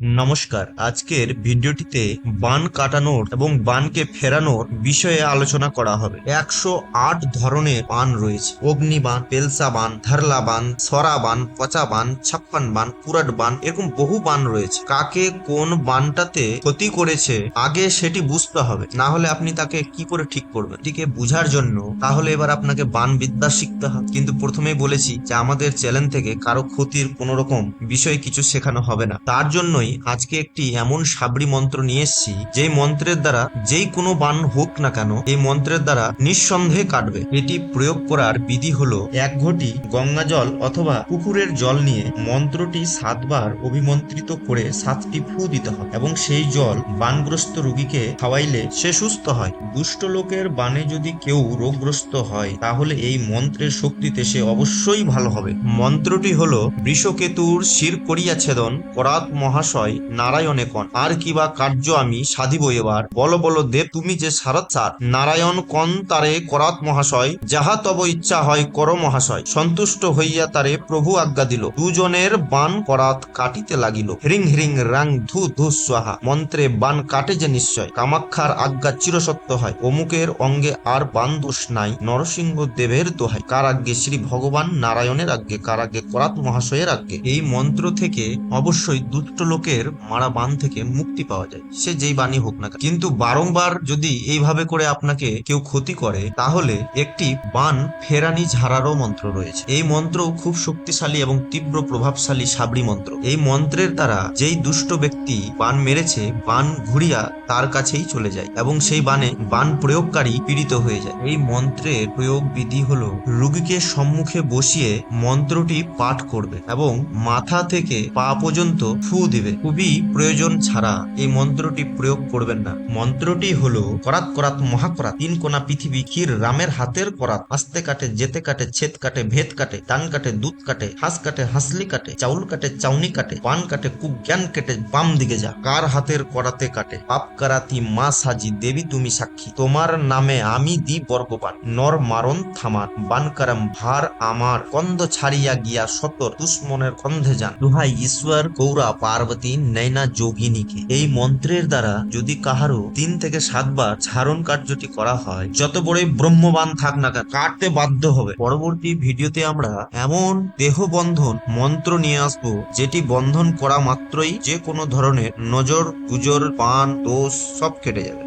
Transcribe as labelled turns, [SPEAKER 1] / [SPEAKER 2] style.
[SPEAKER 1] নমস্কার। আজকের ভিডিওটিতে বান কাটানোর এবং বানকে ফেরানোর বিষয়ে আলোচনা করা হবে। 108 ধরনের বান রয়েছে। অগ্নিবান, পেলসা বান, ধারলা বান, সরা বান, পচা বান, ছাপ্পান বান, পুরাট বান, এরকম বহু বান রয়েছে। কাকে কোন বানটাতে ক্ষতি করেছে আগে সেটি বুঝতে হবে, না হলে আপনি তাকে কি করে ঠিক করবেন। এটিকে বুঝার জন্য তাহলে এবার আপনাকে বান বিদ্যা শিখতে হবে। কিন্তু প্রথমেই বলেছি যে আমাদের চ্যানেল থেকে কারো ক্ষতির কোন রকম বিষয় কিছু শেখানো হবে না। তার জন্যই আজকে একটি এমন সাবরি মন্ত্র নিয়ে এসেছি যেই মন্ত্রের দ্বারা যেই কোনো বান হোক না কেন এই মন্ত্রের দ্বারা নিঃসন্দেহে কাটবে। এটি প্রয়োগ করার বিধি হলো 1 ঘটি গঙ্গা জল অথবা পুকুরের জল নিয়ে মন্ত্রটি 7 বার অভিমন্ত্রিত করে 7টি ফু দিতে হবে এবং সেই জল বানগ্রস্ত রোগীকে খাওয়াইলে সে সুস্থ হয়। দুষ্ট লোকের বানে যদি কেউ রোগগ্রস্ত হয় তাহলে এই মন্ত্রের শক্তিতে সে অবশ্যই ভালো হবে। মন্ত্রটি হলো বৃষকেতুর শির করিয়া ছেদন করাত মহাশয় নারায়ণে কন আর কিবা কার্য আমি সাধিব এবার বল বল দেব তুমি যে সারত সার নারায়ণ কন তারে করাত মহাশয় যাহা তব ইচ্ছা হয় কর মহাশয় সন্তুষ্ট হইয়া তারে প্রভু আজ্ঞা দিল দুজনের বান করাত কাটিতে লাগিল হ্রিং হ্রিং রাং ধু ধু স্বাহা মন্ত্রে বান কাটে যে নিশ্চয় কামাক্ষার আজ্ঞা চিরসত্য হয় অমুকের অঙ্গে আর বান দোষ নাই নরসিংহ দেবের দোহাই কার আজ্ঞে শ্রী ভগবান নারায়ণের আজ্ঞে কার আজ্ঞে করাত মহাশয়ের আজ্ঞে। এই মন্ত্র থেকে অবশ্যই দুষ্ট লোকের মারা বান থেকে মুক্তি পাওয়া যায়, সে যেই বাণী হোক না। কিন্তু বারংবার যদি এইভাবে করে আপনাকে কেউ ক্ষতি করে তাহলে একটি বান ফেরানি ঝাড়ারও মন্ত্র রয়েছে। এই মন্ত্র খুব শক্তিশালী এবং তীব্র প্রভাবশালী সাবরি মন্ত্র। এই মন্ত্রের দ্বারা যেই দুষ্ট ব্যক্তি বান মেরেছে বান ঘুরিয়া তার কাছেই চলে যায় এবং সেই বানে বান প্রয়োগকারী পীড়িত হয়ে যায়। এই মন্ত্রের প্রয়োগ বিধি হলো রোগীকে সম্মুখে বসিয়ে মন্ত্রটি পাঠ করবে এবং মাথা থেকে পা পর্যন্ত ফু দিবে। খুবই প্রয়োজন ছাড়া এই মন্ত্রটি প্রয়োগ করবেন না। মন্ত্রটি হলো করাত করাত মহাকরাত 3 কোনা পৃথিবী ক্ষীর রামের হাতের করাত আস্তে কাটে যেতে কাটে ছেদ কাটে ভেদ কাটে ডান কাটে দুধ কাটে হাঁস কাটে হাঁসলি কাটে চাউল কাটে চাউনি কাটে পান কাটে কুজ্ঞান কেটে বাম দিকে যা কার হাতের করাতে কাটে পাপ কারাতি মা সাজি দেবী তুমি সাক্ষী তোমার নামে আমি দি বর্গপান নর মারণ থামান বানকারাম ভার আমার কন্দ ছাড়িয়া গিয়া সতর দুশ্মনের কন্ধে যান দুহাই ঈশ্বর গৌরা পার্বতী নৈনা যোগিনীকে। এই মন্ত্রের দ্বারা যদি কাহারও 3 থেকে 7 বার ঝাড়ন কার্যটি করা হয় যত বড়ই ব্রহ্মবান থাক না কেন কাটতে বাধ্য হবে। পরবর্তী ভিডিওতে আমরা এমন দেহ বন্ধন মন্ত্র নিয়ে আসবো যেটি বন্ধন করা মাত্রই যে কোনো ধরনের নজর গুজর পান দোষ সব কেটে যাবে।